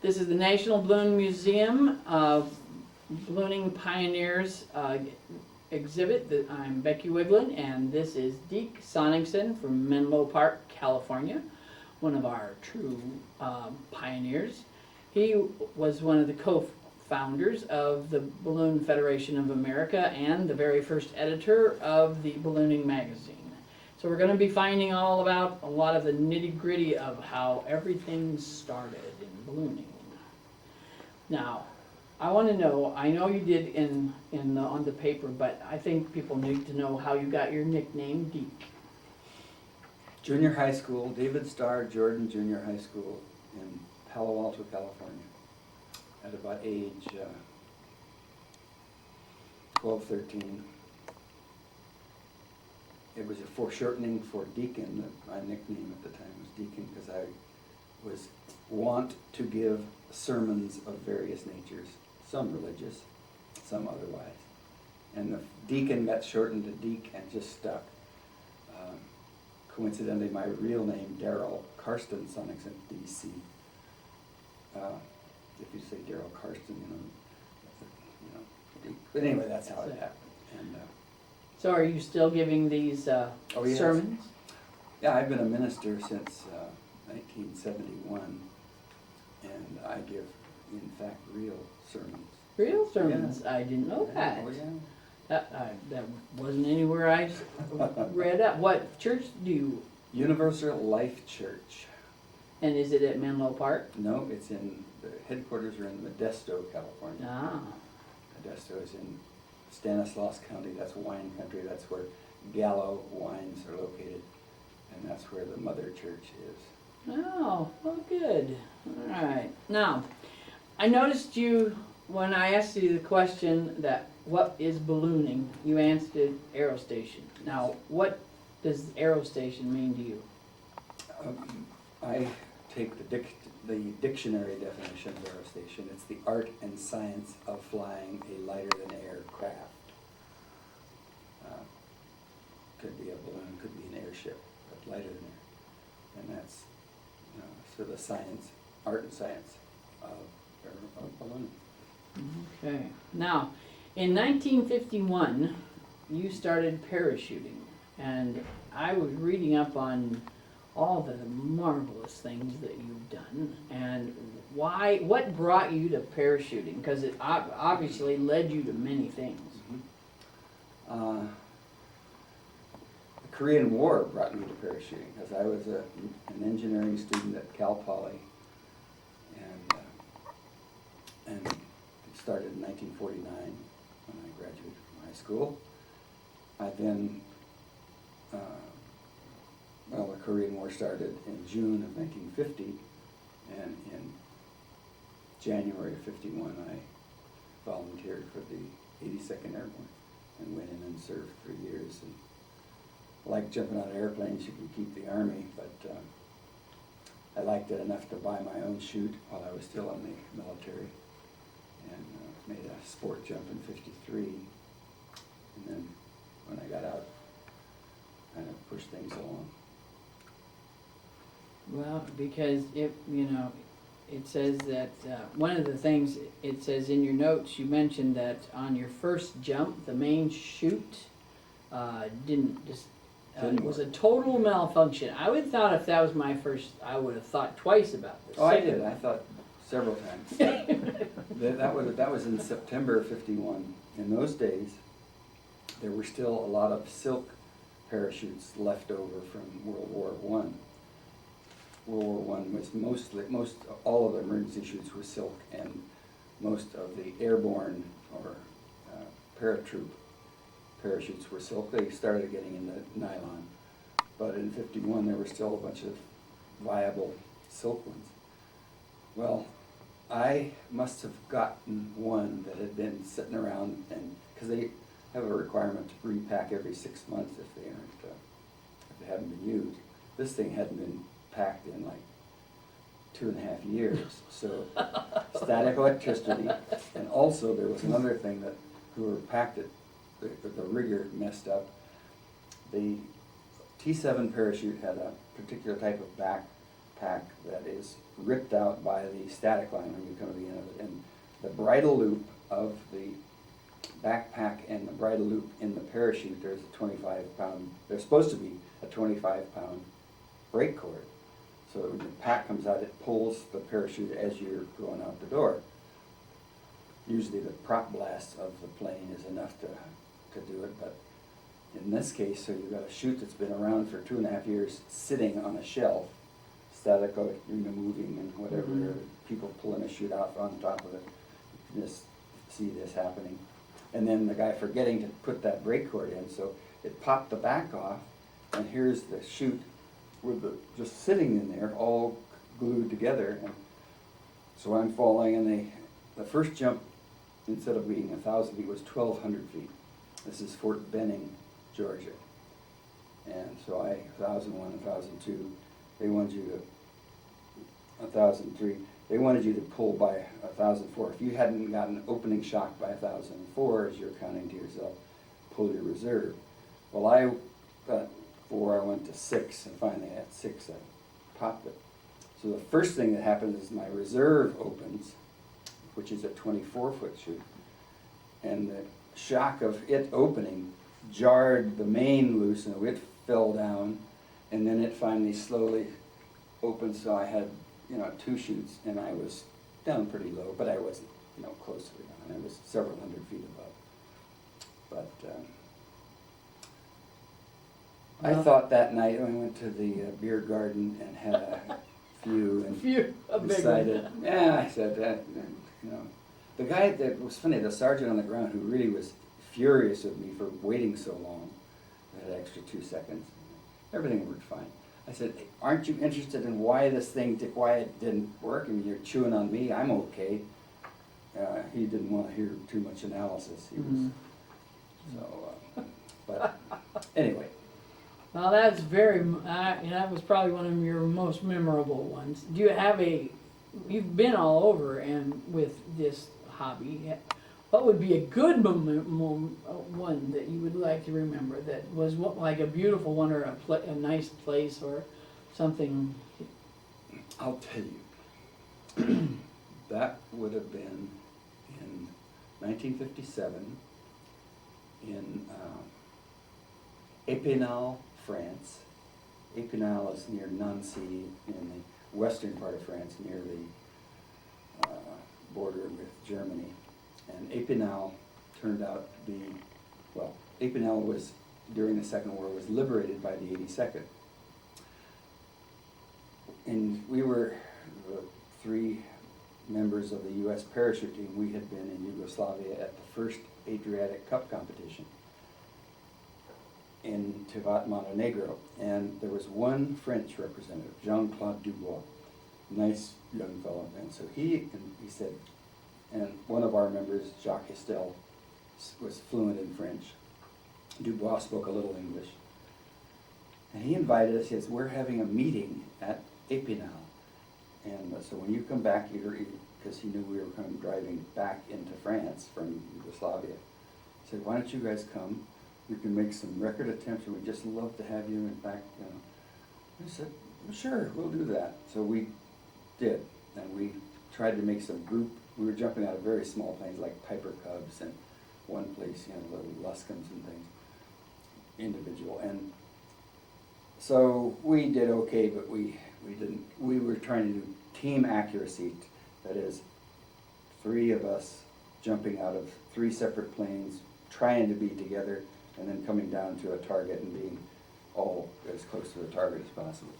This is the National Balloon Museum of Ballooning Pioneers exhibit. I'm Becky Wiglin, and this is Deke Sonnichsen from Menlo Park, California, one of our true pioneers. He was one of the co-founders of the Balloon Federation of America and the very first editor of the Ballooning magazine. So we're going to be finding all about a lot of the nitty-gritty of how everything started in ballooning. Now, I want to know, I know you did on the paper, but I think people need to know how you got your nickname, Deke. Junior high school, David Starr Jordan Junior High School in Palo Alto, California, at about age 12, 13. It was a foreshortening for Deacon. My nickname at the time was Deacon because I was wont to give sermons of various natures, some religious, some otherwise. And the Deacon got shortened to Deke and just stuck. Coincidentally, my real name, Daryl Karsten Sonnichsen, D.C. If you say Daryl Karsten, Deke. But anyway, that's how it happened. And So are you still giving these yes. sermons? Yeah, I've been a minister since 1971, and I give, in fact, real sermons. Real sermons? Yeah. I didn't know that. Oh, yeah. That wasn't anywhere I read up. What church do you? Universal Life Church. And is it at Menlo Park? No, it's in, the headquarters are in Modesto, California. Ah. Modesto is in Stanislaus County. That's wine country. That's where Gallo wines are located, and that's where the mother church is. Oh, well, good. All right. Now, I noticed you, when I asked you the question that what is ballooning, you answered aerostation. Now, what does aerostation mean to you? I take the dictionary definition of aerostation. It's the art and science of flying a lighter than air craft. Could be a balloon, could be an airship, but lighter than air. And that's sort of the science, art and science of ballooning. Okay. Now, in 1951, you started parachuting, and I was reading up on all the marvelous things that you've done, and what brought you to parachuting? Because it obviously led you to many things. Mm-hmm. The Korean War brought me to parachuting because I was an engineering student at Cal Poly, and it started in 1949 when I graduated from high school. I then, the Korean War started in June of 1950, and in January of 51 I volunteered for the 82nd Airborne and went in and served 3 years. And I like jumping out of airplanes. You can keep the Army, but I liked it enough to buy my own chute while I was still in the military, and made a sport jump in 53, and then when I got out, kind of pushed things along. Well, because it says that one of the things it says in your notes, you mentioned that on your first jump, the main chute was a total malfunction. I would have thought if that was my first, I would have thought twice about this. Oh, I did. I thought several times. that was in September of 51. In those days, there were still a lot of silk parachutes left over from World War I. World War I was all of the emergency chutes were silk, and most of the airborne or paratroop parachutes were silk. They started getting into nylon, but in 51 there were still a bunch of viable silk ones. Well, I must have gotten one that had been sitting around, and because they have a requirement to repack every 6 months if they haven't been used. This thing hadn't been packed in like 2.5 years. So static electricity, and also there was another thing that whoever packed it, the rigger messed up. The T7 parachute had a particular type of backpack that is ripped out by the static line when you come to the end of it. And the bridle loop of the backpack and the bridle loop in the parachute, there's a 25-pound, there's supposed to be a 25-pound brake cord. So when the pack comes out, it pulls the parachute as you're going out the door. Usually the prop blast of the plane is enough to do it, but in this case, so you've got a chute that's been around for 2.5 years sitting on a shelf, static, moving and whatever, people pulling a chute out on top of it. You can just see this happening. And then the guy forgetting to put that brake cord in, so it popped the back off, and here's the chute with the just sitting in there, all glued together. And so I'm falling, and the first jump, instead of being 1,000 feet, was 1,200 feet. This is Fort Benning, Georgia. And so 1,001, 1,002, they wanted you to, 1,003, they wanted you to pull by 1,004. If you hadn't gotten opening shock by 1,004, as you're counting to yourself, pull your reserve. Well, I got 4, I went to 6, and finally at 6, I popped it. So the first thing that happens is my reserve opens, which is a 24-foot chute, and the shock of it opening jarred the main loose, and it fell down, and then it finally slowly opened, so I had 2 chutes, and I was down pretty low, but I wasn't close to the ground. I was several hundred feet above. But I thought that night I went to the beer garden and had a few, and decided, I said, the guy that was funny, the sergeant on the ground who really was furious with me for waiting so long, that extra 2 seconds, everything worked fine. I said, aren't you interested in why it didn't work? I mean, you're chewing on me, I'm okay. He didn't want to hear too much analysis. He was, but anyway. Well, that's that was probably one of your most memorable ones. Do you have you've been all over and with this hobby, what would be a good one that you would like to remember that was like a beautiful one or a nice place or something? I'll tell you, that would have been in 1957 in Épinal, France. Épinal is near Nancy in the western part of France, near the border with Germany. And Épinal turned out to be, Épinal was, during the Second War, was liberated by the 82nd. And we were the 3 members of the U.S. parachute team. We had been in Yugoslavia at the first Adriatic Cup competition in Tivat, Montenegro. And there was one French representative, Jean-Claude Dubois, nice young fellow. And so he said, and one of our members, Jacques Estelle, was fluent in French. Dubois spoke a little English. And he invited us, he says, we're having a meeting at Épinal. And so when you come back, because he knew we were driving back into France from Yugoslavia, he said, why don't you guys come? We can make some record attempts, and we'd just love to have you. In fact, I said, sure, we'll do that. So we did, and we tried to make some group. We were jumping out of very small planes like Piper Cubs, and one place, little Luscombe's and things, individual. And so we did okay, but we didn't. We were trying to do team accuracy, that is, 3 of us jumping out of 3 separate planes, trying to be together, and then coming down to a target and being all as close to the target as possible.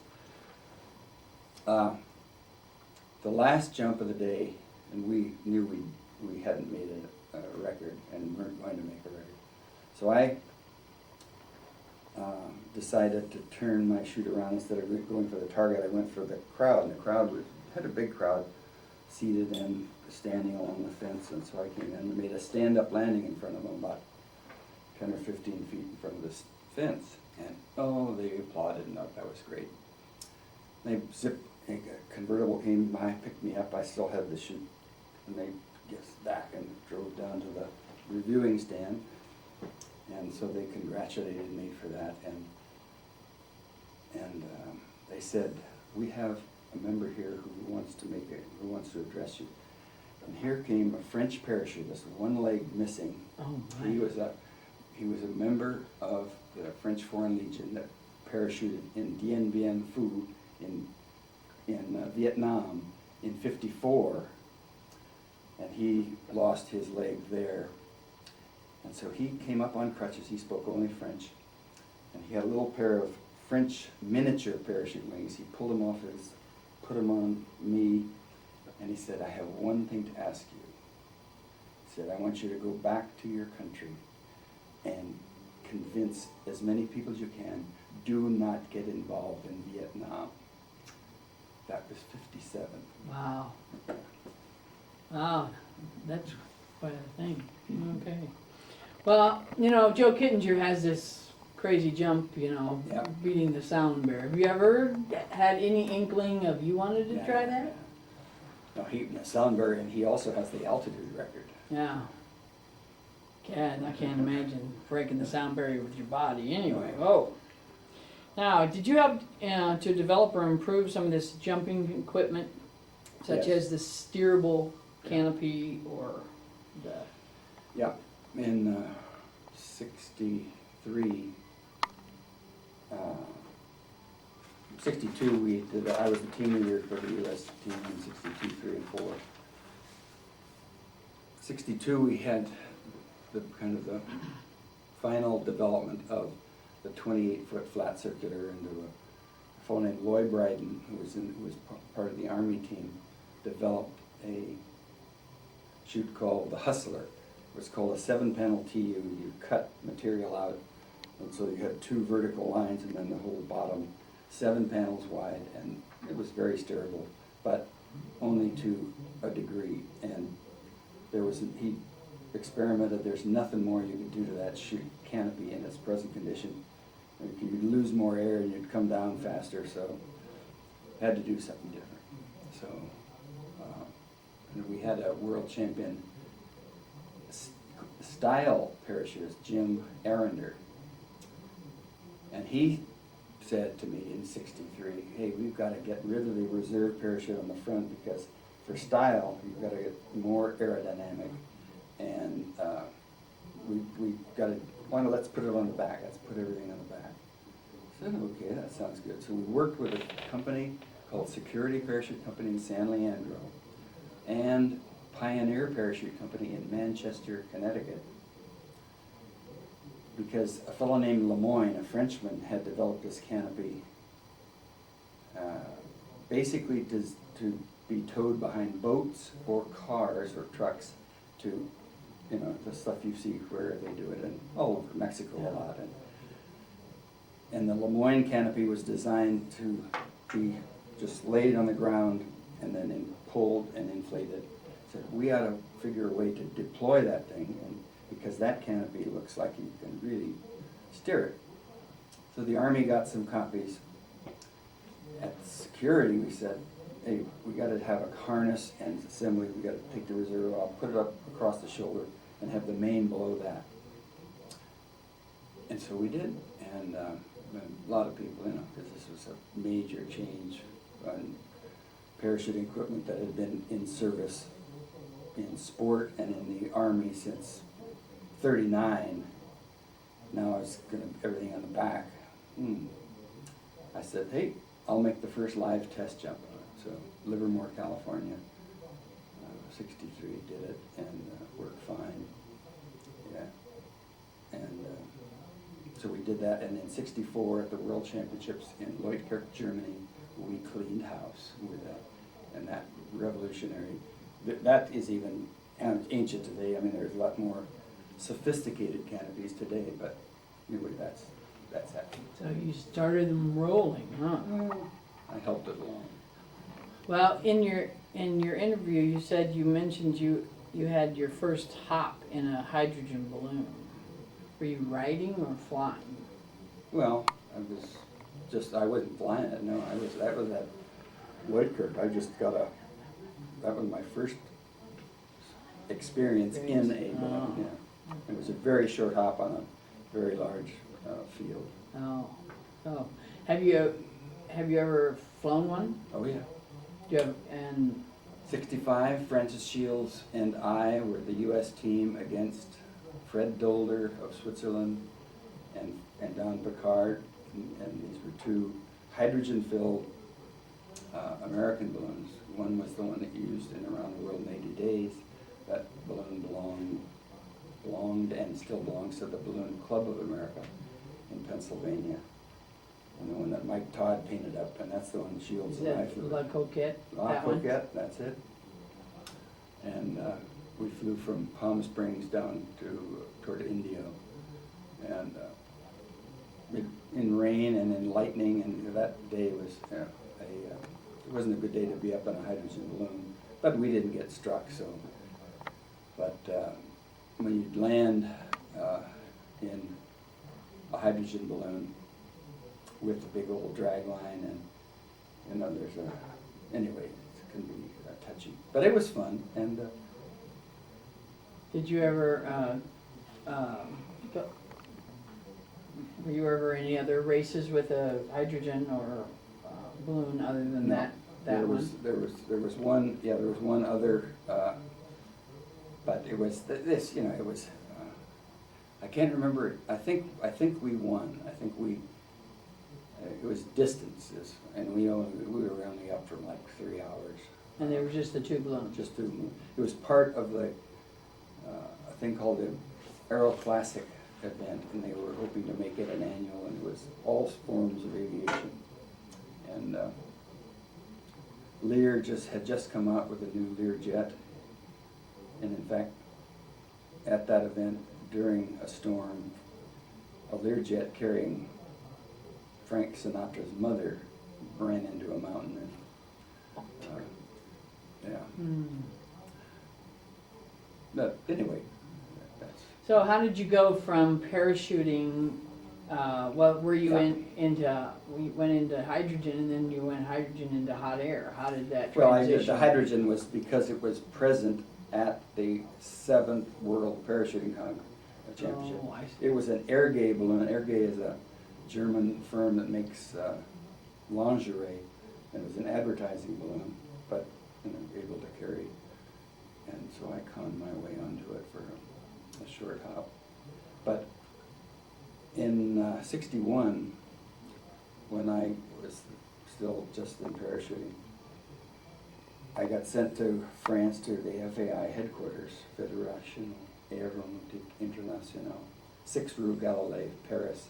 The last jump of the day, and we knew we hadn't made a record and weren't going to make a record. So I decided to turn my chute around. Instead of going for the target, I went for the crowd, and the crowd had a big crowd seated and standing along the fence, and so I came in and made a stand-up landing in front of them, about 10 or 15 feet in front of this fence, and they applauded and thought that was great. They a convertible came by, picked me up, I still had the chute, and they just back and drove down to the reviewing stand, and so they congratulated me for that, and they said, we have a member here who wants to address you. And here came a French parachutist, one leg missing. Oh, my. He was a member of the French Foreign Legion that parachuted in Dien Bien Phu in Vietnam in '54, and he lost his leg there. And so he came up on crutches. He spoke only French, and he had a little pair of French miniature parachute wings. He pulled them off put them on me, and he said, "I have one thing to ask you." He said, "I want you to go back to your country and convince as many people as you can, do not get involved in Vietnam." That was '57. Wow. Wow, that's quite a thing. Okay. Well, Joe Kittinger has this crazy jump, Yeah. beating the sound barrier. Have you ever had any inkling of you wanted to try that? No, Soundberg, and he also has the altitude record. Yeah. I can't imagine breaking the sound barrier with your body anyway. Oh. Now, did you have to develop or improve some of this jumping equipment, such Yes. as the steerable canopy or the... Yeah, in '63, 62, I was the team leader for the U.S. team in '62, '3, and '4. '62, we had the final development of the 28-foot flat circular into a fellow named Lloyd Bryden, who was part of the Army team, developed a chute called the Hustler. It was called a 7-panel TU. You cut material out, and so you had 2 vertical lines, and then the whole bottom 7 panels wide, and it was very steerable, but only to a degree. And he experimented. There's nothing more you could do to that chute canopy in its present condition. You'd lose more air and you'd come down faster, so had to do something different. So and we had a world champion style parachutist, Jim Arender, and he said to me in '63, "Hey, we've got to get rid of the reserve parachute on the front, because for style you've got to get more aerodynamic, and we got to, let's put it on the back. Let's put everything on the back." I said, "Okay, that sounds good." So we worked with a company called Security Parachute Company in San Leandro and Pioneer Parachute Company in Manchester, Connecticut, because a fellow named Lemoyne, a Frenchman, had developed this canopy basically to be towed behind boats or cars or trucks to, the stuff you see where they do it in all over Mexico a lot. And the Lemoyne canopy was designed to be just laid on the ground and then pulled and inflated. So we ought to figure a way to deploy that thing, and because that canopy looks like you can really steer it. So the Army got some copies. At security, we said, "Hey, we got to have a harness and assembly. We got to take the reserve off, put it up across the shoulder, and have the main below that." And so we did, and a lot of people, because this was a major change on parachuting equipment that had been in service in sport and in the Army since '39. Now it's everything on the back. I said, "Hey, I'll make the first live test jump on it." So Livermore, California, '63 did it, and worked fine. Yeah, and so we did that, and in '64 at the World Championships in Leutkirch, Germany, we cleaned house with that, and that revolutionary. That is even ancient today. I mean, there's a lot more sophisticated canopies today, but anyway, that's happening. So you started them rolling, huh? I helped it along. Well, in your interview, you mentioned you had your first hop in a hydrogen balloon. Were you riding or flying? Well, I wasn't flying it. No, that was at Leutkirch. That was my first experience in a balloon. Yeah. It was a very short hop on a very large field. Oh. Have you ever flown one? Oh yeah. Do you have, and 65, Francis Shields and I were the U.S. team against Fred Dolder of Switzerland and Don Picard, and these were two hydrogen-filled American balloons. One was the one that you used in Around the World in 80 Days. That balloon belonged and still belongs to the Balloon Club of America in Pennsylvania. And the one that Mike Todd painted up, and that's the one Shields is and I that flew. La Coquette? La That one? Coquette, that's it. And we flew from Palm Springs down toward Indio. And in rain and in lightning, and that day was it wasn't a good day to be up in a hydrogen balloon, but we didn't get struck. So, but when you land in a hydrogen balloon with a big old drag line, and anyway, it can be touchy, but it was fun. And Did you ever, were you ever any other races with a hydrogen or balloon other than no, that there one? was one, yeah, there was one other, but it was this, it was, I can't remember, I think we won. I think it was distances, and we were only up for like 3 hours. And they were just the two balloons? Just to, it was part of the a thing called the Aero Classic event, and they were hoping to make it an annual, and it was all forms of aviation. And Lear had just come out with a new Lear jet, and in fact, at that event during a storm, a Lear jet carrying Frank Sinatra's mother ran into a mountain, and yeah. Hmm. But anyway, that's, So how did you go from parachuting, what were you Yeah. we went into hydrogen and then you went hydrogen into hot air? How did that well, transition? the hydrogen was because it was present at the 7th World Parachuting Championship. Oh, I see. It was an Airgay balloon. Airgay is a German firm that makes lingerie, and it was an advertising balloon, but able to carry. And so I conned my way onto it for a short hop. But in 61, when I was still just in parachuting, I got sent to France to the FAI headquarters, Fédération Aéronautique Internationale, 6 Rue Galilée, Paris.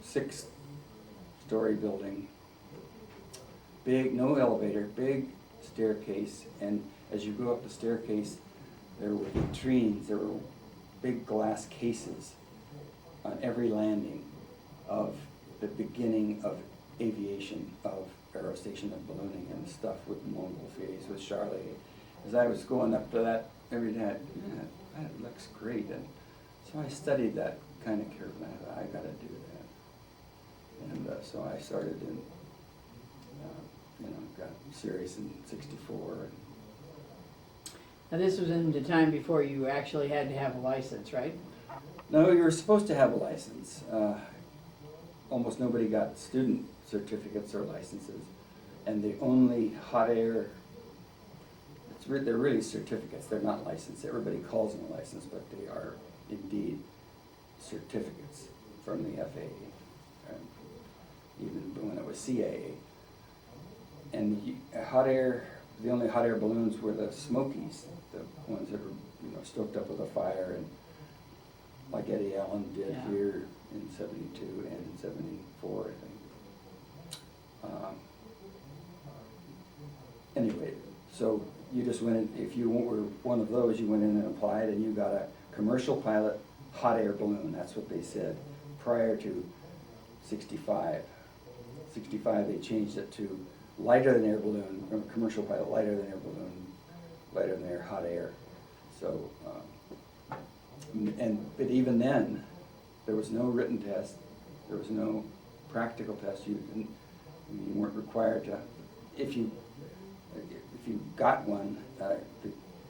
6-story building, big, no elevator, big staircase, and as you go up the staircase, there were vitrines, there were big glass cases on every landing of the beginning of aviation, of aerostation, of ballooning and stuff with Montgolfiers, with Charlie. As I was going up to that every day, that looks great, and so I studied that kind of carefully. I got to do that, and so I started in, got serious in 64. And Now this was in the time before you actually had to have a license, right? no, you were supposed to have a license. Almost nobody got student certificates or licenses, and the only hot air, they're really certificates, they're not licensed. Everybody calls them a license, but they are indeed certificates from the FAA, even when it was CAA. And the only hot air balloons were the Smokies, the ones that were stoked up with a fire, and like Eddie Allen did Yeah. here in 72 and in 74, I think. Anyway, so you just went in, if you were one of those, you went in and applied, and you got a commercial pilot hot air balloon. That's what they said prior to 65. 65, they changed it to lighter than air balloon, from commercial pilot, lighter than air balloon, lighter than air hot air. So, but even then, there was no written test, there was no practical test. You weren't required to, if you got one, the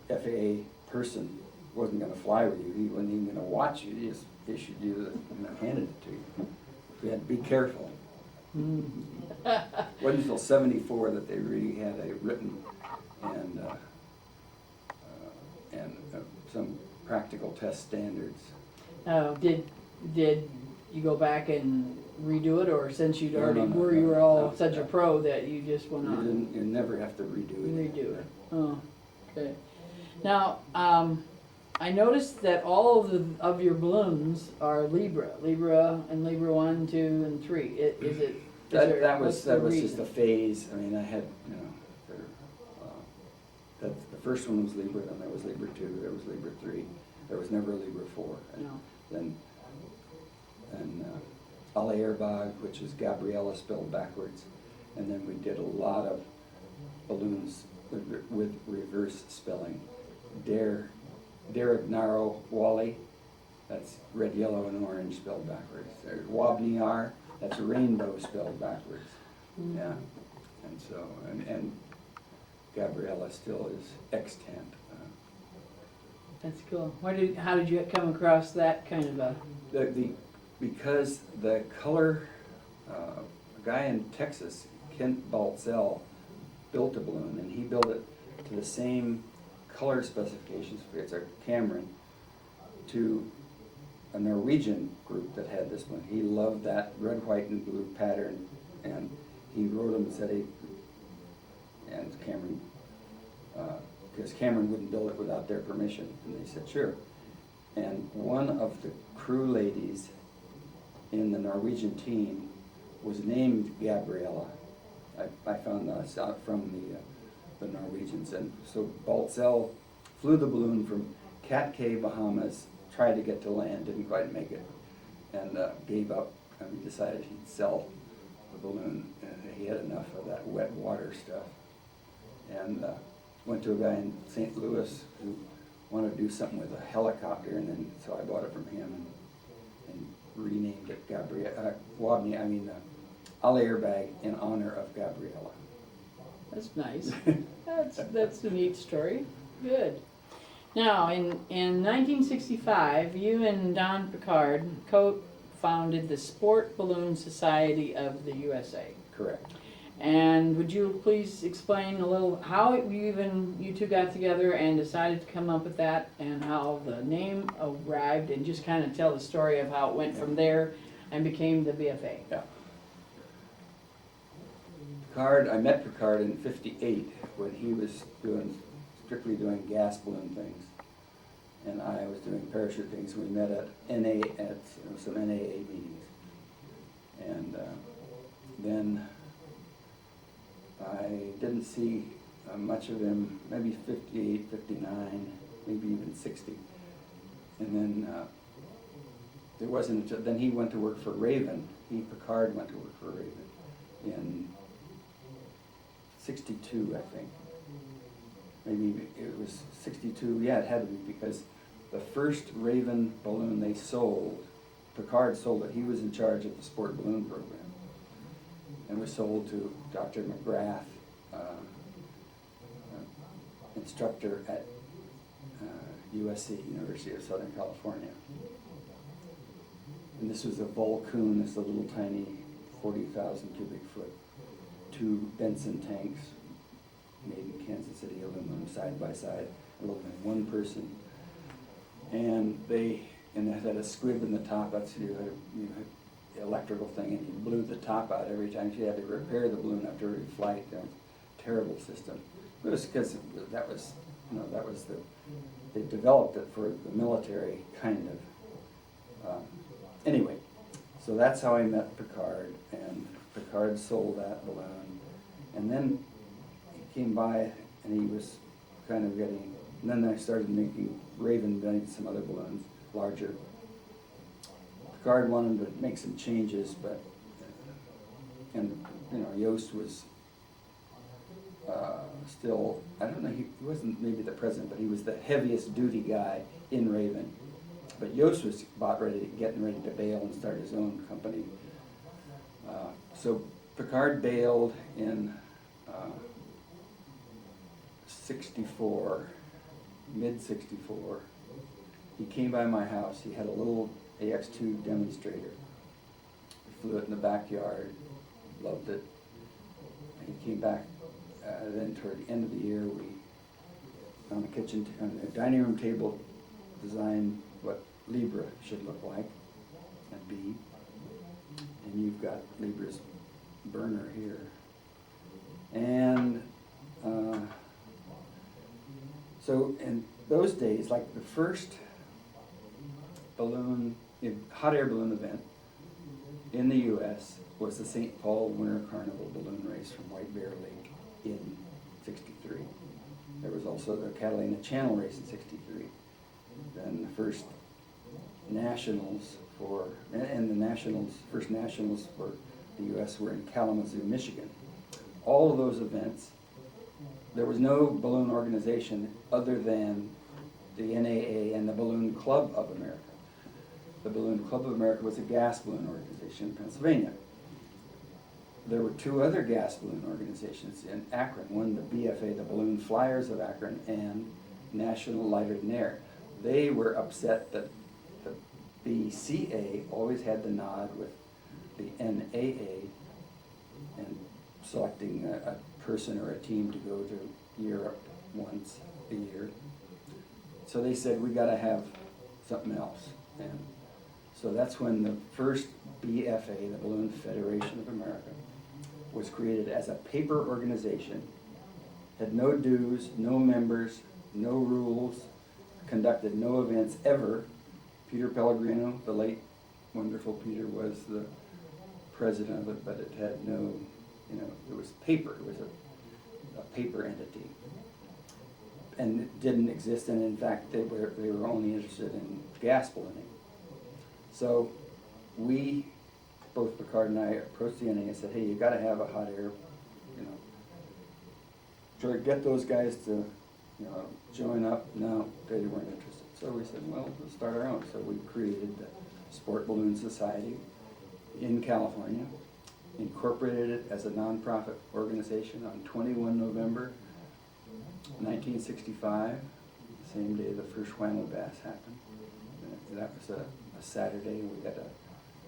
FAA person wasn't going to fly with you. He wasn't even going to watch you. He just issued you, handed it to you. You had to be careful. Wasn't until '74 that they really had a written and some practical test standards. Did you go back and redo it, or since you'd No, already no, no, were no, you were all no, such a no. pro that you just went on? You never have to redo it. Redo it. Oh, okay. Now, I noticed that all of your balloons are Libra and Libra 1, 2, and 3. Is it? That what's was the just a reason? phase. I mean, I had, the first one was Libra, then there was Libra 2, there was Libra 3, there was never a Libra 4. And No. then Allerbag, which is Gabriella spelled backwards, and then we did a lot of balloons with reverse spelling. Derignaro Wally, that's red, yellow, and orange spelled backwards. There's Wabniar, that's rainbow spelled backwards. Mm. Yeah, and so, and Gabriella still is extant. That's cool. How did you come across that kind of a? Because the color, a guy in Texas, Kent Baltzell, built a balloon, and he built it to the same color specifications, it's a Cameron, to a Norwegian group that had this one. He loved that red, white, and blue pattern, and he wrote them and said and Cameron, because Cameron wouldn't build it without their permission, and they said, sure. And one of the crew ladies in the Norwegian team was named Gabriella. I found this out from the Norwegians, and so Baltzell flew the balloon from Cat Cay, Bahamas, tried to get to land, didn't quite make it, and gave up, and decided he'd sell the balloon, and he had enough of that wet water stuff, and went to a guy in St. Louis who wanted to do something with a helicopter, and then so I bought it from him and renamed it Allerbag in honor of Gabriella. That's nice. That's a neat story. Good. Now, in 1965, you and Don Picard co-founded the Sport Balloon Society of the USA. Correct. And would you please explain a little how you two got together and decided to come up with that, and how the name arrived, and just kind of tell the story of how it went from there and became the BFA. Yeah. Picard, I met Picard in '58 when he was strictly doing gas balloon things, and I was doing parachute things. We met at some NAA meetings, and then I didn't see much of him, maybe 58, 59, maybe even 60. And then there wasn't, then he went to work for Raven. Picard went to work for Raven in '62, I think. Maybe it was '62, yeah, it had to be, because the first Raven balloon they sold, Picard sold it. He was in charge of the sport balloon program. And was sold to Dr. McGrath, instructor at USC, University of Southern California. And this was a Volcoon, this little tiny 40,000 cubic foot, 2 Benson tanks made in Kansas City, aluminum, side by side, aluminum, 1 person. And it had a squib in the top. That's the electrical thing, and he blew the top out every time. She had to repair the balloon after every flight. Terrible system. It was because they developed it for the military, kind of. Anyway, so that's how I met Picard, and Picard sold that balloon, and then he came by, and he was kind of getting. And then I started making Raven, made some other balloons, larger. Picard wanted to make some changes, but, Yost was still, I don't know, he wasn't maybe the president, but he was the heaviest duty guy in Raven. But Yost was getting ready to bail and start his own company. So Picard bailed in '64, mid-'64. He came by my house. He had a little AX2 demonstrator. We flew it in the backyard, loved it. And he came back, then toward the end of the year, we, on the dining room table, designed what Libra should look like and be. And you've got Libra's burner here. And so in those days, like the first hot air balloon event in the U.S. was the St. Paul Winter Carnival balloon race from White Bear Lake in '63. There was also the Catalina Channel race in '63. Then the first nationals first nationals for the U.S. were in Kalamazoo, Michigan. All of those events, there was no balloon organization other than the NAA and the Balloon Club of America. The Balloon Club of America was a gas balloon organization in Pennsylvania. There were two other gas balloon organizations in Akron, one the BFA, the Balloon Flyers of Akron, and National Lighter Than Air. They were upset that the BCA always had the nod with the NAA and selecting a person or a team to go to Europe once a year. So they said, we gotta have something else. And so that's when the first BFA, the Balloon Federation of America, was created as a paper organization, had no dues, no members, no rules, conducted no events ever. Peter Pellegrino, the late wonderful Peter, was the president of it, but it had no, it was paper. It was a paper entity. And it didn't exist, and in fact, they were only interested in gas ballooning. So we, both Picard and I, approached the NA and said, hey, you gotta have a hot air, try to get those guys to, join up. No, they weren't interested. So we said, well, let's start our own. So we created the Sport Balloon Society in California, incorporated it as a nonprofit organization on 21 November 1965, the same day the first Whammo Bass happened. And that was a Saturday. We got a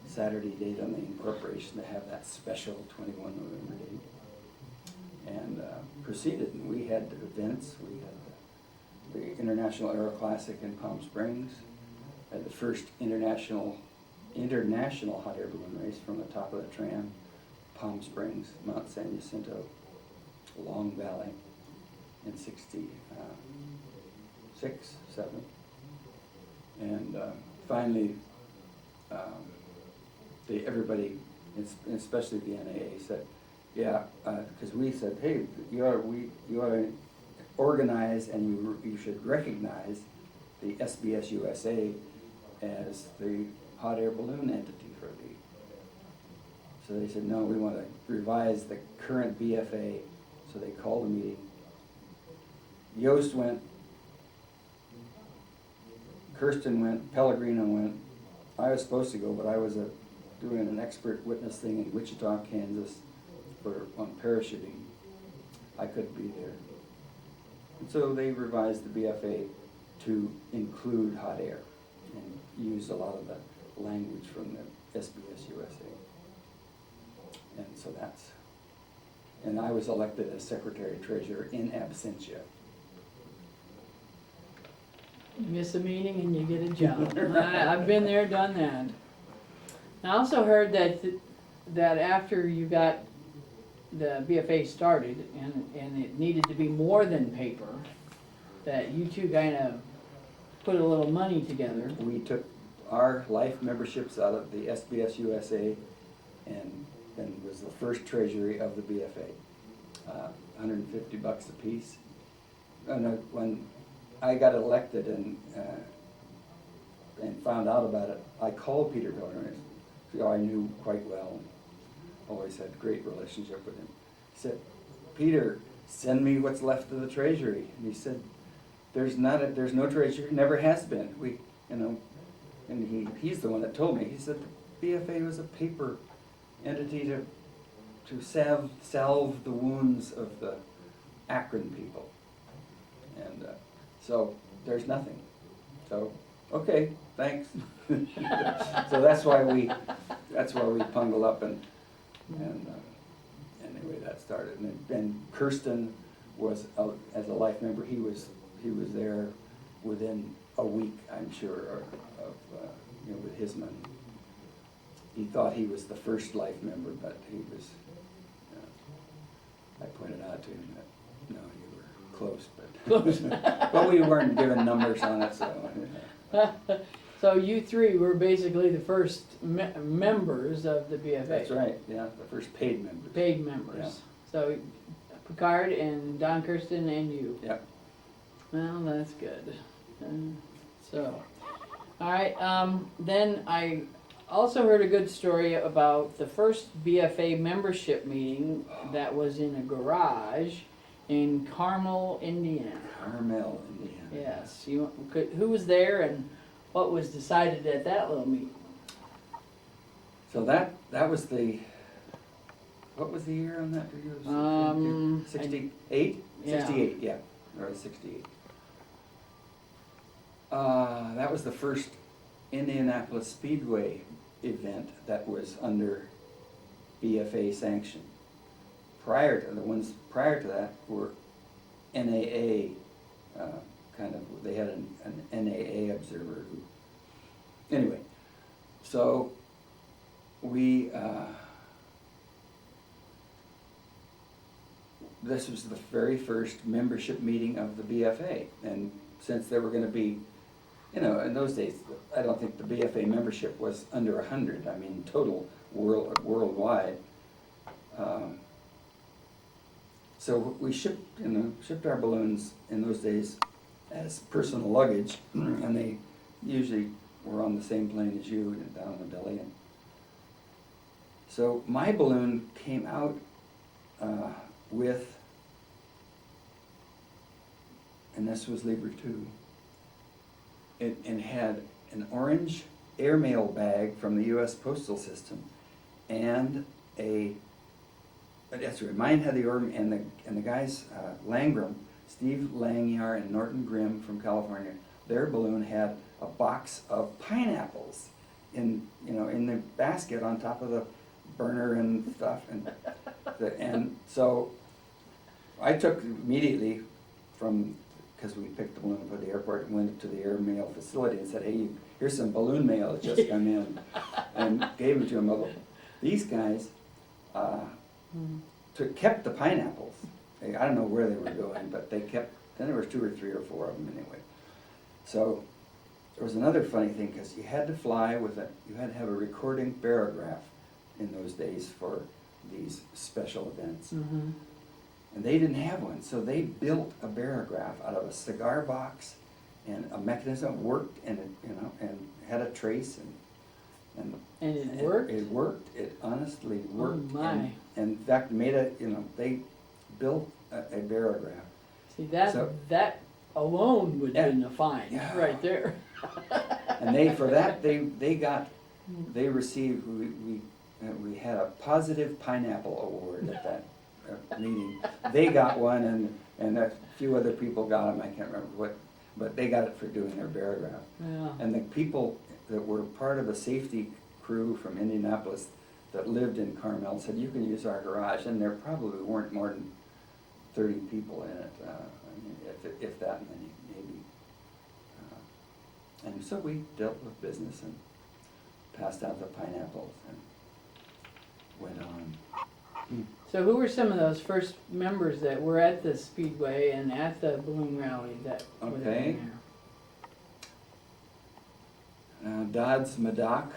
Saturday date on the incorporation to have that special 21 November date. And proceeded, and we had events. We had the International Aero Classic in Palm Springs, had the first international hot air balloon race from the top of the tram, Palm Springs, Mount San Jacinto, Long Valley in '66, '67. And finally, everybody, especially the NAA, said, yeah, because we said, hey, you ought to organize and you should recognize the SBS USA as the hot air balloon entity for the. So they said, no, we want to revise the current BFA. So they called a meeting. Yost went, Kirsten went, Pellegrino went. I was supposed to go, but I was doing an expert witness thing in Wichita, Kansas on parachuting. I couldn't be there. And so they revised the BFA to include hot air and used a lot of the language from the SBS USA. And so and I was elected as Secretary-Treasurer in absentia. You miss a meeting and you get a job. I've been there, done that. I also heard that after you got the BFA started and it needed to be more than paper, that you two kind of put a little money together. We took our life memberships out of the SBS USA and was the first treasury of the BFA, $150 a piece. And when I got elected and found out about it, I called Peter Pellegrino, who I knew quite well and always had a great relationship with him. He said, Peter, send me what's left of the treasury. And he said, there's no treasury, never has been. And he's the one that told me. He said the BFA was a paper entity to salve the wounds of the Akron people. And so there's nothing. So, okay, thanks. So that's why we pungle up and anyway, that started. And Kirsten was, as a life member, he was there within a week, I'm sure, of with his money. He thought he was the first life member, but he was, I pointed out to him that, no, you were close, but, but we weren't given numbers on it, so. So you three were basically the first members of the BFA. That's right, yeah, the first paid members. Paid members. Yeah. So Picard and Don Kirsten and you. Yep. Well, that's good. So, all right. Then I also heard a good story about the first BFA membership meeting that was in a garage in Carmel, Indiana. Carmel, Indiana. Yes. Who was there and what was decided at that little meeting? So that was what was the year on that? 68? Yeah. 68, yeah, or 68. That was the first Indianapolis Speedway event that was under BFA sanction. The ones prior to that were NAA, they had an NAA observer who, anyway, so we, this was the very first membership meeting of the BFA, and since there were going to be, in those days, I don't think the BFA membership was under 100. I mean, total worldwide. So we shipped our balloons in those days as personal luggage, and they usually were on the same plane as you down in the belly. And so my balloon came out with, and this was Libra 2. It had an orange airmail bag from the U.S. Postal System, and that's right. Mine had the and the guys, Steve Langyar and Norton Grimm from California. Their balloon had a box of pineapples in the basket on top of the burner and stuff, and so I took immediately because we picked the balloon up at the airport and went to the airmail facility and said, hey, here's some balloon mail that just come in, and gave them to them. Although these guys kept the pineapples. I don't know where they were going, but they kept, then there was 2 or 3 or 4 of them anyway. So there was another funny thing, because you had to fly you had to have a recording barograph in those days for these special events. Mm-hmm. And they didn't have one, so they built a barograph out of a cigar box, and a mechanism worked, and and had a trace, and it worked. It worked. It honestly worked. Oh my! And in fact, they built a barograph. See that alone would have been a find right there. And they received. We had a positive pineapple award at that meeting. They got one, and a few other people got them. I can't remember what, but they got it for doing their barograph. Yeah. And the people that were part of a safety crew from Indianapolis that lived in Carmel said, you can use our garage, and there probably weren't more than 30 people in it, if that many, maybe. And so we dealt with business and passed out the pineapples and went on. So who were some of those first members that were at the Speedway and at the balloon rally that were there? Dodds Madoc,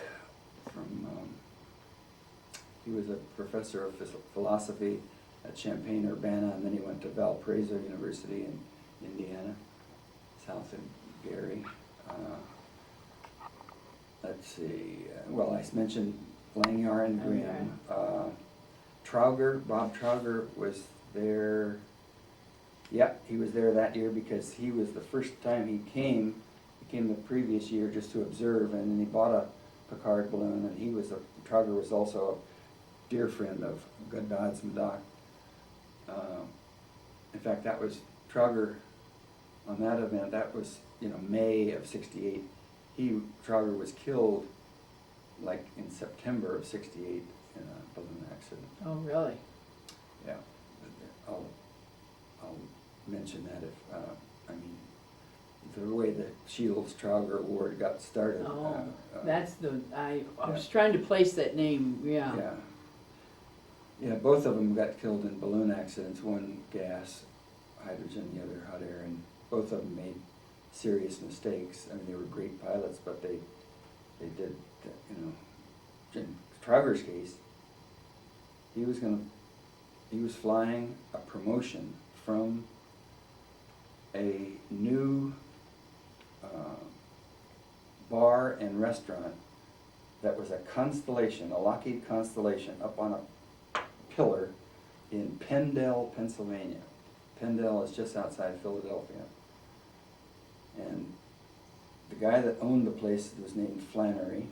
he was a professor of philosophy at Champaign-Urbana, and then he went to Valparaiso University in Indiana, south of Gary. Let's see, I mentioned Langyar and Grimm. Bob Trauger was there. Yep, he was there that year because he was the first time he came the previous year just to observe, and then he bought a Picard balloon, and Trauger was also a dear friend of Dodds Madoc. In fact, that was Trauger on that event. That was May of '68. Trauger was killed like in September of '68 in a balloon accident. Oh, really? Yeah, I'll, I'll mention that if, I mean, the way the Shields Trauger Award got started. Oh, that's I was yeah. trying to place that name, yeah. Yeah. Yeah, both of them got killed in balloon accidents, one gas, hydrogen, the other hot air, and both of them made serious mistakes. I mean, they were great pilots, but they did, you know, in Trauger's case, he was flying a promotion from a new bar and restaurant that was a Constellation, a Lockheed Constellation, up on a pillar in Pendle, Pennsylvania. Pendle is just outside Philadelphia. And the guy that owned the place was named Flannery,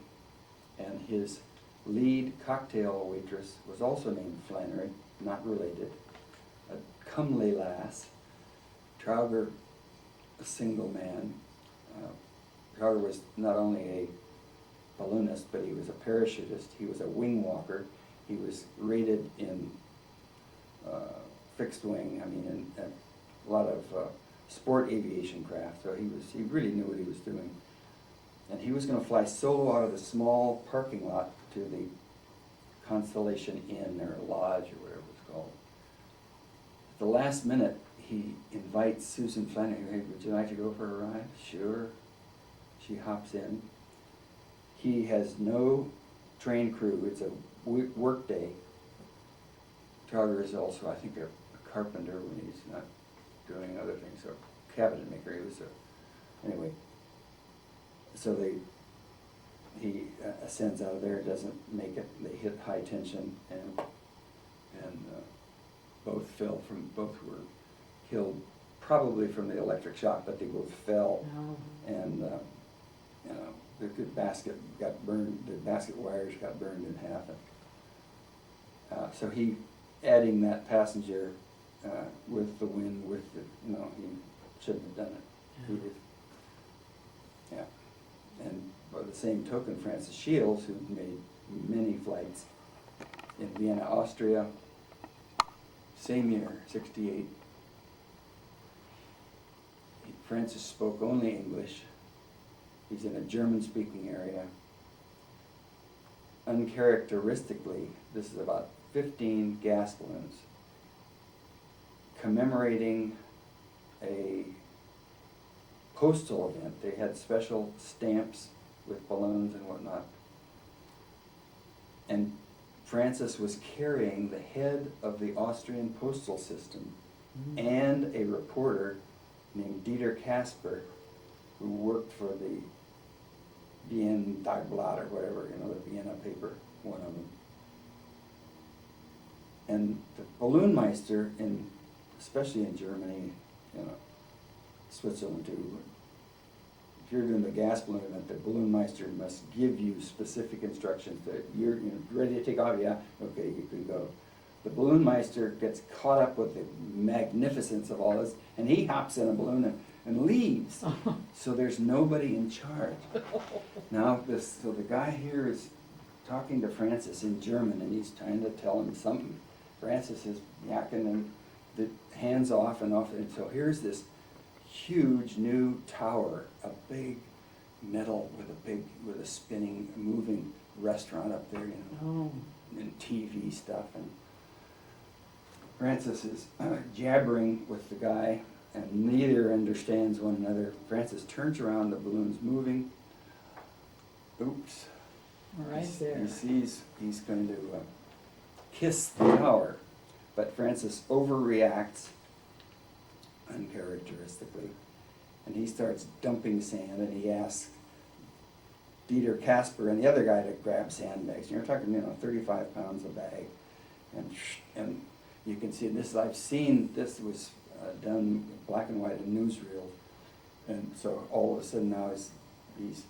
and his lead cocktail waitress was also named Flannery, not related, a comely lass. Trauger, a single man. Trauger was not only a balloonist, but he was a parachutist. He was a wing walker. He was rated in fixed wing. I mean, in a lot of sport aviation craft. So he really knew what he was doing. And he was going to fly solo out of the small parking lot to the Constellation Inn or Lodge or whatever it's called. At the last minute, he invites Susan Flannery. Hey, would you like to go for a ride? Sure. She hops in. He has no train crew. It's a work day. Trauger is also, I think, a carpenter when he's not doing other things. So cabinet maker. He was anyway. So he ascends out of there. Doesn't make it. They hit high tension and both were killed probably from the electric shock, but they both fell. No. And the basket got burned, the basket wires got burned in half. And, so he, adding that passenger with the wind, he shouldn't have done it. Yeah. He did. Yeah. And by the same token, Francis Shields, who made many flights in Vienna, Austria, same year, 68. Francis spoke only English. He's in a German-speaking area. Uncharacteristically, this is about 15 gas balloons commemorating a postal event. They had special stamps with balloons and whatnot. And Francis was carrying the head of the Austrian postal system and a reporter named Dieter Kasper, who worked for the Wien Tagblatt or whatever, the Vienna paper, one of them. And the Balloonmeister, especially in Germany, Switzerland too, if you're doing the gas balloon event, the Balloonmeister must give you specific instructions that you're ready to take off. Yeah, okay, you can go. The Balloonmeister gets caught up with the magnificence of all this, and he hops in a balloon and leaves. So there's nobody in charge. Now, so the guy here is talking to Francis in German, and he's trying to tell him something. Francis is yakking him the hands off and off, and so here's this huge new tower, a big metal with a spinning, moving restaurant up there, and TV stuff, and Francis is jabbering with the guy, and neither understands one another. Francis turns around, the balloon's moving. Oops. Right there. He sees he's going to kiss the tower, but Francis overreacts uncharacteristically, and he starts dumping sand, and he asks Dieter Kasper and the other guy to grab sandbags. You're talking, 35 pounds a bag, and you can see this. I've seen this was done black and white in newsreel, and so all of a sudden now he's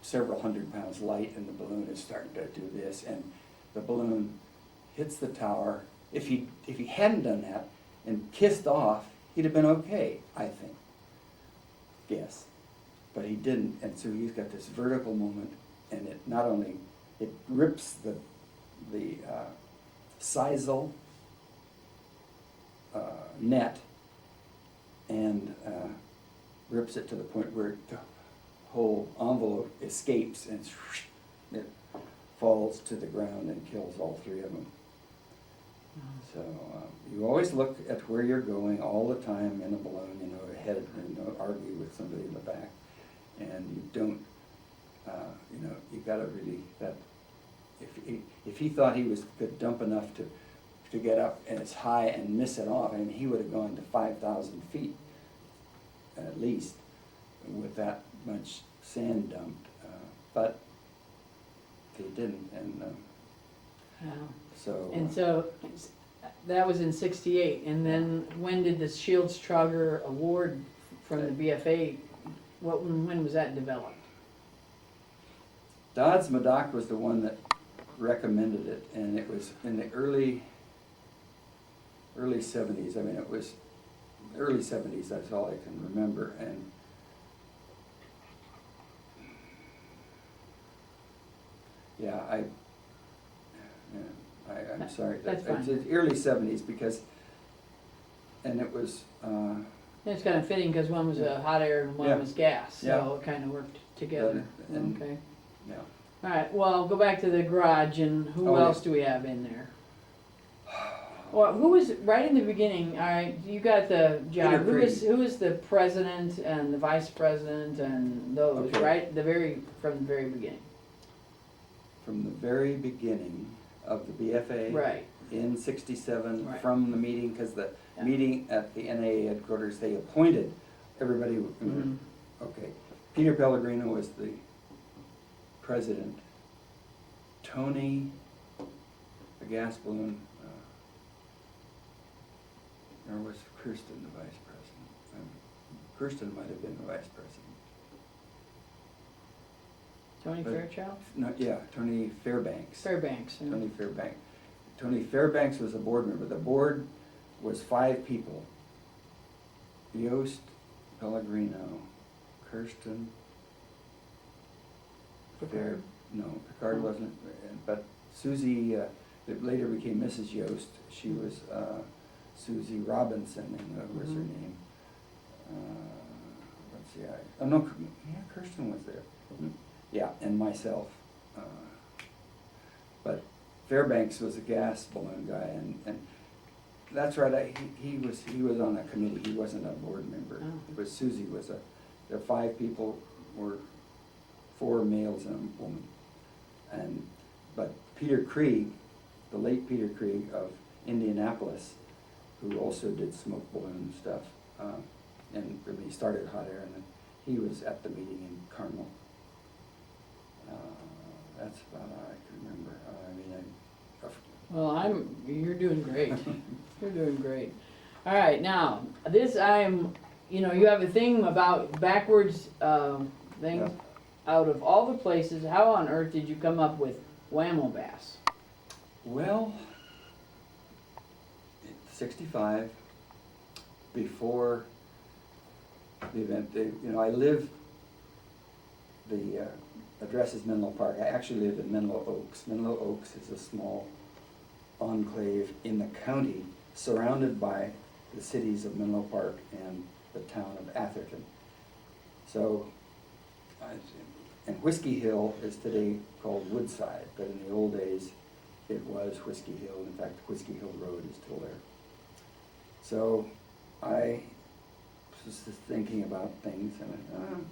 several hundred pounds light, and the balloon is starting to do this, and the balloon hits the tower. If he hadn't done that and kissed off, he'd have been okay, I think. Yes, but he didn't, and so he's got this vertical moment, and it not only it rips the sisal net and rips it to the point where the whole envelope escapes and it falls to the ground and kills all three of them. So you always look at where you're going all the time in a balloon, you know, ahead, and don't argue with somebody in the back. And you don't, you know, you gotta really, that, if he thought he was good dump enough to get up and it's high and miss it off, I mean, he would have gone to 5,000 feet at least with that much sand dumped. But they didn't, and Wow. so. And so, that was in '68, and then when did the Shields Trogger Award from the BFA, when was that developed? Dodds Madoc was the one that recommended it, and it was in the early 70s. I mean, it was early 70s, that's all I can remember. And yeah, I'm sorry. That's fine. It's the early 70s because, and it was, It's kind of fitting, because one was Yeah. hot air and one Yeah. was gas, Yeah. so it kind of worked together. And- Okay. yeah. All right, well, go back to the garage, and who Oh, yeah. else do we have in there? Well, who was, right in the beginning, all right, you got the job, Peter who was the president and the vice president and those, Okay. right? From the very beginning. From the very beginning of the BFA. Right. In '67, Right. from the meeting, because the Yeah. meeting at the NAA headquarters, they appointed everybody. Mhm. Okay, Peter Pellegrino was the president. Tony, the gas balloon, or was Kirsten the vice president? Kirsten might have been the vice president. Tony But- Fairchild? No, yeah, Tony Fairbanks. Fairbanks. yeah. Tony Fairbanks. Tony Fairbanks was a board member. The board was 5 people. Yost, Pellegrino, Kirsten, Picard. No, Picard wasn't, but Susie, that later became Mrs. Yost, she was Susie Robinson, and what was her Mhm. name? Let's see, oh no, yeah, Kirsten was there. Yeah, and myself. But Fairbanks was a gas balloon guy, and that's right, he was on a committee, he wasn't a board member. Oh. But Susie was the 5 people were 4 males and a woman. But Peter Krieg, the late Peter Krieg of Indianapolis, who also did smoke balloon stuff, and when he started hot air, and then he was at the meeting in Carmel. That's about all I can remember. Well, you're doing great. You're doing great. All right, now, you have a thing about backwards things. Yeah. Out of all the places, how on earth did you come up with Whammo Bass? Well, 65, before the event, I live, the address is Menlo Park. I actually live in Menlo Oaks. Menlo Oaks is a small enclave in the county surrounded by the cities of Menlo Park and the town of Atherton. So, and Whiskey Hill is today called Woodside, but in the old days it was Whiskey Hill. In fact, Whiskey Hill Road is still there. So I was just thinking about things, and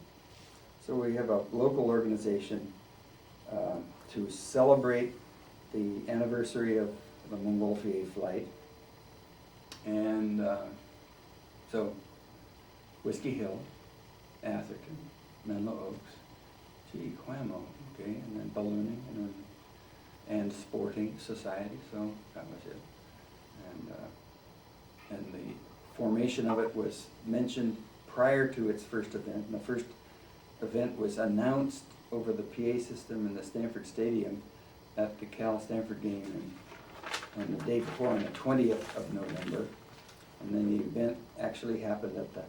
so we have a local organization to celebrate the anniversary of the Montgolfier flight. And so Whiskey Hill, Atherton, Menlo Oaks, Whammo, okay, and then ballooning, and sporting society, so that was it. And the formation of it was mentioned prior to its first event. And the first event was announced over the PA system in the Stanford Stadium at the Cal-Stanford game, and the day before, on the 20th of November. And then the event actually happened at the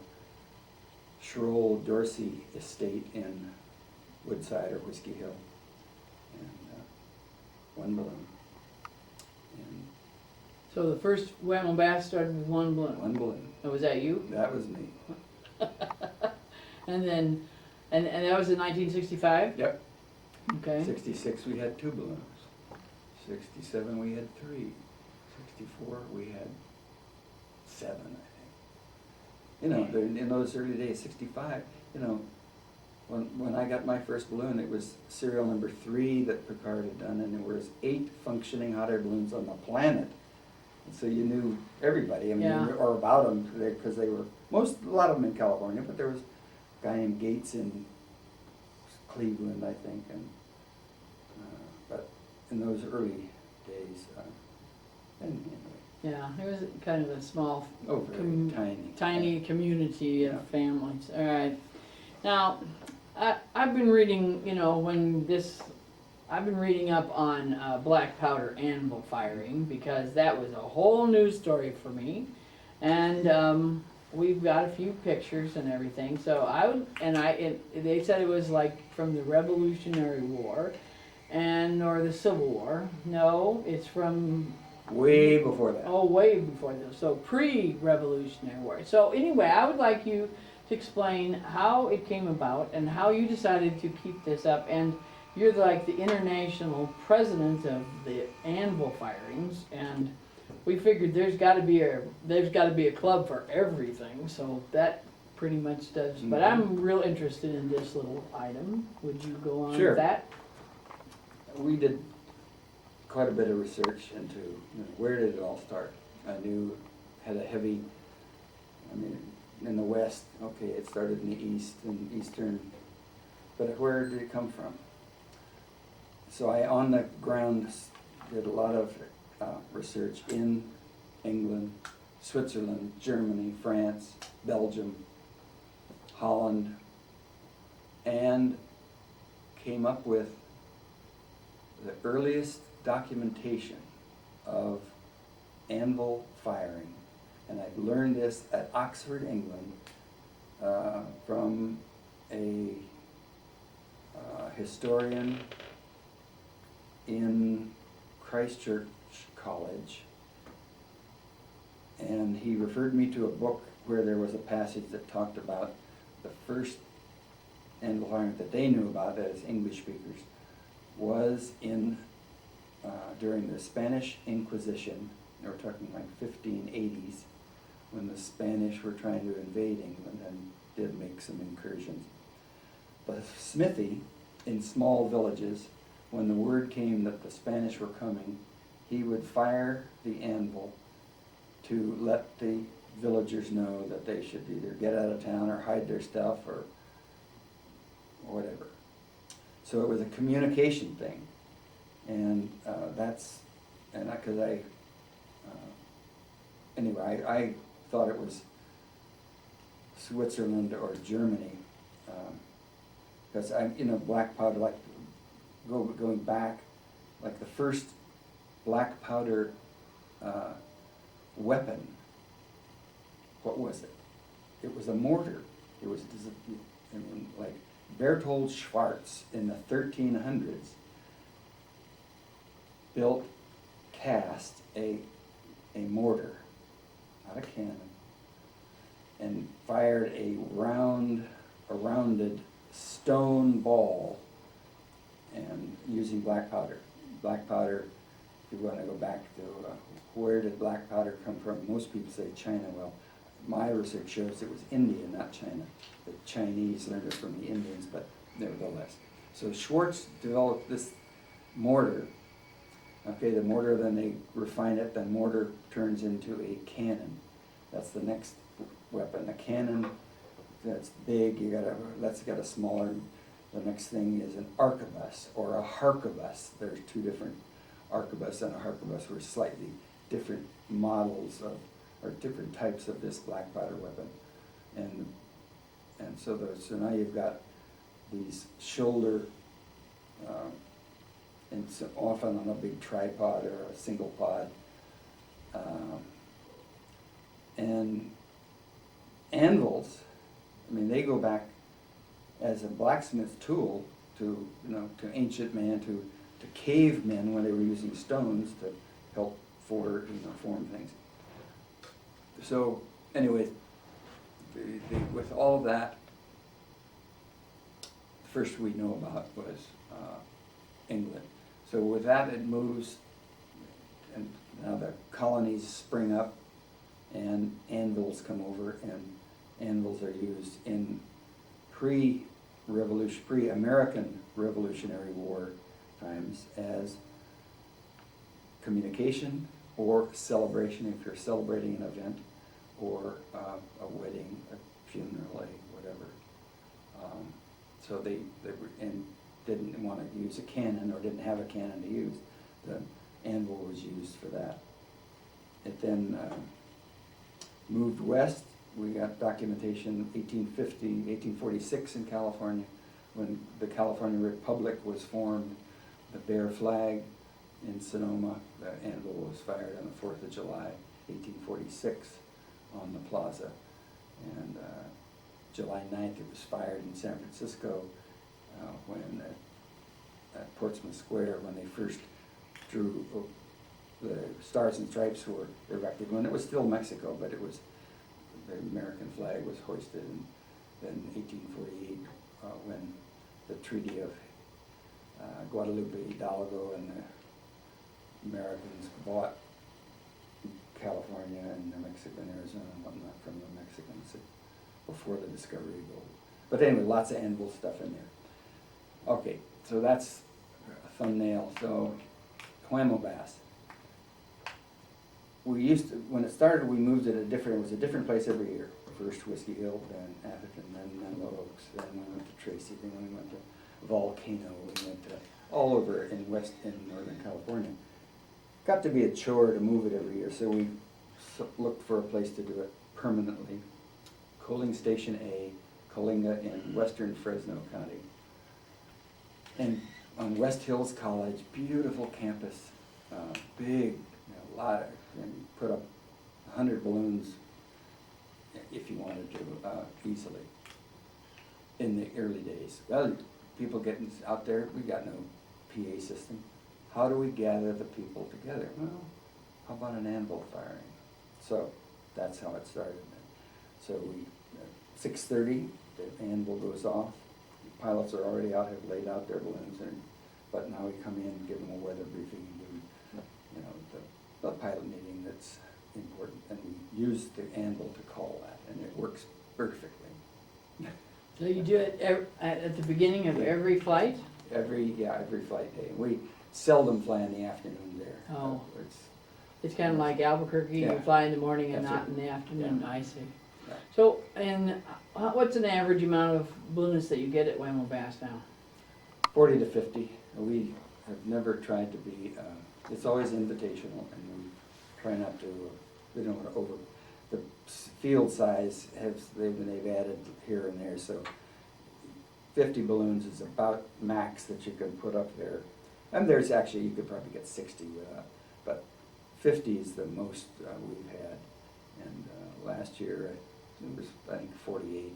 Schroll Dorsey Estate in Woodside or Whiskey Hill, and 1 balloon. And So the first Whammo bass started with one balloon. One balloon. Oh, was that you? That was me. And then, and that was in 1965? Yep. Okay. 66 we had 2 balloons. 67 we had 3. 64 we had 7, I think. You know, in those early days, 65, you know, when I got my first balloon, it was serial number 3 that Picard had done, and there was 8 functioning hot air balloons on the planet. And so you knew everybody, I mean, Yeah. or about them, because they were, a lot of them in California, but there was a guy named Gates in Cleveland, I think, and but in those early days, anyway. Yeah, it was kind of a small, Very tiny community of Yeah. families. All right. Now, I've been reading, you know, I've been reading up on black powder anvil firing because that was a whole new story for me, and we've got a few pictures and everything. So they said it was like from the Revolutionary War, or the Civil War. No, it's from Way before that. Oh, way before this, so pre-Revolutionary War. So anyway, I would like you to explain how it came about and how you decided to keep this up. And you're like the international president of the anvil firings, and we figured there's got to be a club for everything. So that pretty much does. Mm-hmm. But I'm real interested in this little item. Would you go on Sure. with that? We did quite a bit of research into, you know, where did it all start. I knew had a heavy, I mean, in the West, okay, it started in the East and Eastern, but where did it come from? So I, on the ground, did a lot of research in England, Switzerland, Germany, France, Belgium, Holland, and came up with the earliest documentation of anvil firing. And I learned this at Oxford, England, from a historian in Christchurch College. And he referred me to a book where there was a passage that talked about the first anvil firing that they knew about, that is English speakers, was in during the Spanish Inquisition. We're talking like 1580s, when the Spanish were trying to invade England and did make some incursions. The smithy in small villages, when the word came that the Spanish were coming, he would fire the anvil to let the villagers know that they should either get out of town or hide their stuff or whatever. So it was a communication thing, and anyway, I thought it was Switzerland or Germany, because black powder, like going back, like the first black powder weapon. What was it? It was a mortar. It was, like Berthold Schwarz in the 1300s cast a mortar, not a cannon, and fired a rounded stone ball, and using black powder. Black powder, if you want to go back to where did black powder come from? Most people say China. Well, my research shows it was India, not China. The Chinese learned it from the Indians, but nevertheless. So Schwartz developed this mortar. Okay, the mortar, then they refine it, the mortar turns into a cannon. That's the next weapon. A cannon that's big, that's got a smaller, the next thing is an arquebus or a harquebus. There's two different, arquebus and a harquebus were slightly different models of, or different types of this black powder weapon. And so now you've got these shoulder, and so often on a big tripod or a single pod. And anvils, I mean, they go back as a blacksmith tool to ancient man, to cavemen when they were using stones to help for, form things. So, anyway, with all of that, the first we know about was England. So with that, it moves, and now the colonies spring up, and anvils come over, and anvils are used in pre-American Revolutionary War times as communication or celebration, if you're celebrating an event, or a wedding, a funeral, whatever. So they were, and didn't want to use a cannon, or didn't have a cannon to use. The anvil was used for that. It then moved west. We got documentation 1846 in California, when the California Republic was formed. The Bear flag in Sonoma, the anvil was fired on the 4th of July, 1846, on the plaza. And July 9th, it was fired in San Francisco when at Portsmouth Square, when they first drew the Stars and Stripes were erected, when it was still Mexico, but it was, the American flag was hoisted. And then 1848, when the Treaty of Guadalupe Hidalgo and the Americans bought California and New Mexico and Arizona and whatnot from the Mexicans before the discovery of gold. But anyway, lots of anvil stuff in there. Okay, so that's a thumbnail. So, Huamo Bass. We used to, when it started, we moved it it was a different place every year. First Whiskey Hill, then Atherton, then Menlo Oaks, then we went to Tracy, then we went to Volcano, we went to all over in Northern California. Got to be a chore to move it every year, so we looked for a place to do it permanently. Coaling Station A, Coalinga in western Fresno County. And on West Hills College, beautiful campus, big, lot of, and you put up 100 balloons if you wanted to, easily, in the early days. Well, people getting out there, we got no PA system. How do we gather the people together? Well, how about an anvil firing? So that's how it started. So we, 6:30, the anvil goes off. The pilots are already out, have laid out their balloons, but now we come in and give them a weather briefing and give them, the pilot meeting that's important, and we use the anvil to call that, and it works perfectly. So you do it at the beginning of every flight? Every flight day. We seldom fly in the afternoon there. Oh. It's kind of like Albuquerque, Yeah. you fly in the morning and That's not it. in the afternoon, Yeah. I see. Yeah. So, and what's an average amount of balloonists that you get at Huamo Bass now? 40 to 50. We have never tried to be, it's always invitational, and we try not to, we don't want to over, the field size they've added here and there, so 50 balloons is about max that you can put up there. And there's actually, you could probably get 60 without, but 50 is the most we've had. And last year it was, I think, 48.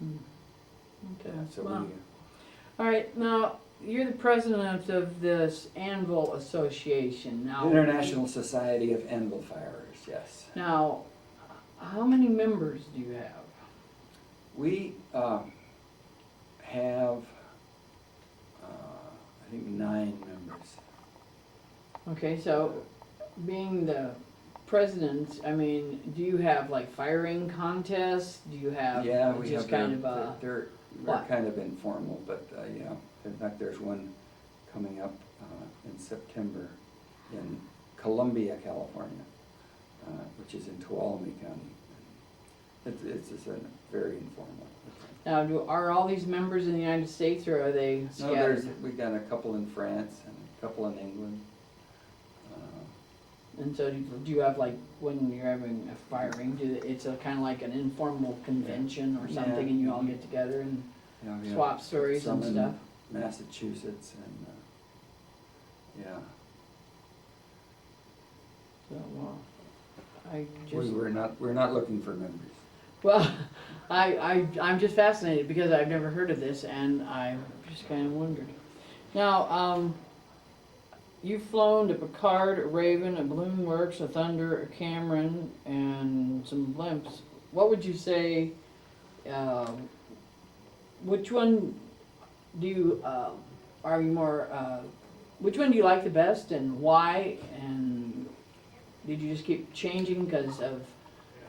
Okay. So Wow. we, All right, now, you're the president of this Anvil Association now. International Society of Anvil Firers, yes. Now, how many members do you have? We have, I think, 9 members. Okay, so being the president, I mean, do you have like firing contests? Do you have Yeah, we just have, kind of a, they're what? kind of informal, but yeah. In fact, there's one coming up in September in Columbia, California, which is in Tuolumne County. It's just a very informal. now, are all these members in the United States or are they No, scattered? we got a couple in France and a couple in England. And so do you have like, when you're having a firing, it's a kind of like an informal convention or something, Yeah. and you all get together and You know, we have swap stories some and in stuff? Massachusetts and yeah. So, well, I We're just, not looking for members. well, I'm just fascinated because I've never heard of this and I just kind of wondered. Now, you've flown a Picard, a Raven, a Balloon Works, a Thunder, a Cameron, and some blimps. What would you say, which one do you, are you more, which one do you like the best and why? And did you just keep changing because of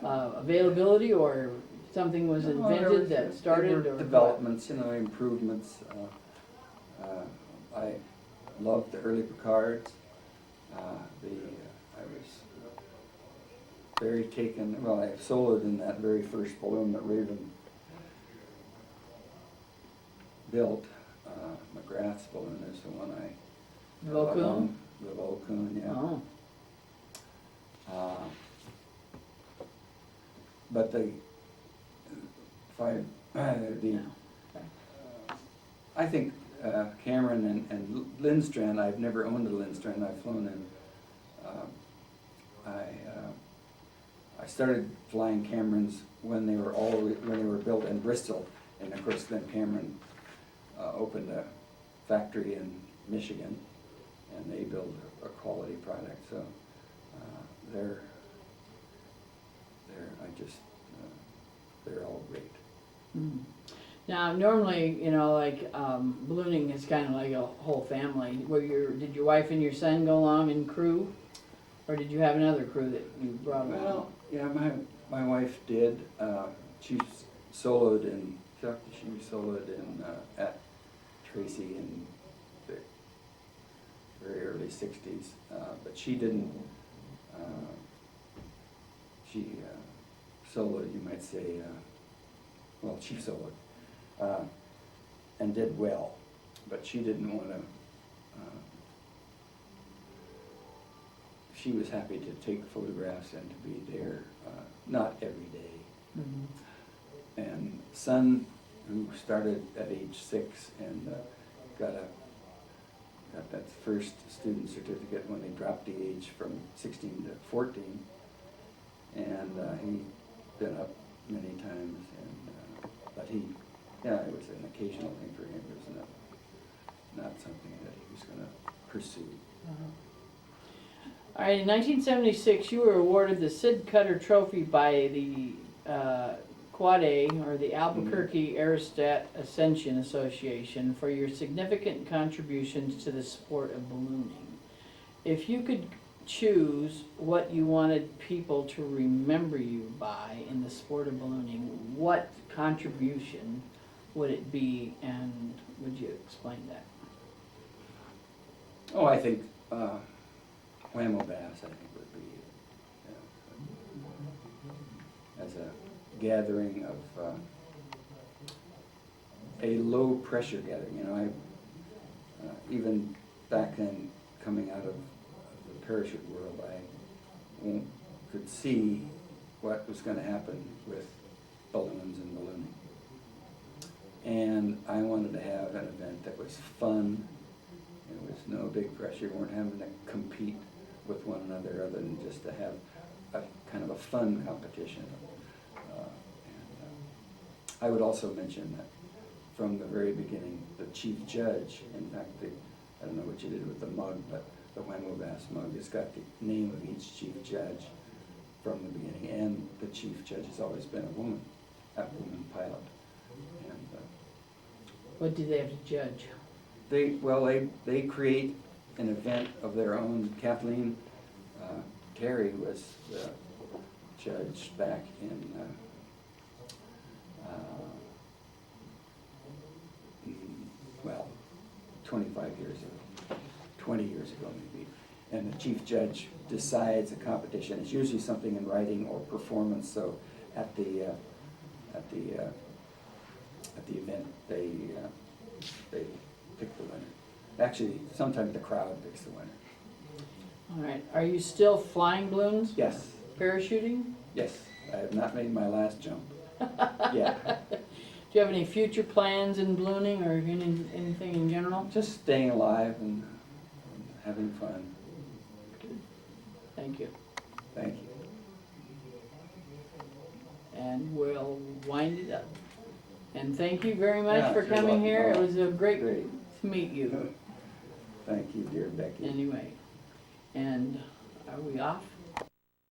availability, or something was invented that started? There Or were what? developments, improvements. I loved the early Picards. I was very taken, well, I soloed in that very first balloon that Raven built. McGrath's balloon is the one I... Volcoon? The Volcoon, yeah. Oh, But yeah. I think Cameron and Lindstrand, I've never owned a Lindstrand, I've flown in. I started flying Camerons when they were built in Bristol, and of course then Cameron opened a factory in Michigan, and they build a quality product. So they're all great. Mm. Now, normally, ballooning is kind of like a whole family. Did your wife and your son go along in crew, or did you have another crew that you brought along? Well, yeah, my wife did. She soloed in at Tracy in the very early '60s, but she didn't. She soloed, you might say. Well, she soloed and did well, but she didn't want to. She was happy to take photographs and to be there, not every day. Mm-hmm. And son, who started at age 6 and got that first student certificate when they dropped the age from 16 to 14, and he's been up many times, and but it was an occasional thing for him. It was not something that he was going to pursue. Uh-huh. All right, in 1976, you were awarded the Sid Cutter Trophy by the Quad A, or the Albuquerque Aerostat Ascension Association, for your significant contributions to the sport of ballooning. If you could choose what you wanted people to remember you by in the sport of ballooning, what contribution would it be, and would you explain that? Oh, I think Whammo Bass, I think, would be as a gathering of a low pressure gathering. Even back then, coming out of the parachute world, I could see what was going to happen with balloons and ballooning. And I wanted to have an event that was fun. It was no big pressure. We weren't having to compete with one another, other than just to have a kind of a fun competition. I would also mention that from the very beginning, the chief judge, in fact, I don't know what you did with the mug, but the Whammo Bass mug has got the name of each chief judge from the beginning, and the chief judge has always been a woman pilot. And What do they have to judge? They create an event of their own. Kathleen Terry was the judge back in 25 years ago, 20 years ago maybe. And the chief judge decides a competition. It's usually something in writing or performance. So at the event, they pick the winner. Actually, sometimes the crowd picks the winner. All right. Are you still flying balloons? Yes. Parachuting? Yes. I have not made my last jump. Yeah. Do you have any future plans in ballooning, or anything in general? Just staying alive and having fun. Thank you. Thank you. And we'll wind it up. And thank you very much Yeah, for you're coming welcome. here. It Oh, was a great great. to meet you. Thank you, dear Becky. Anyway, and are we off?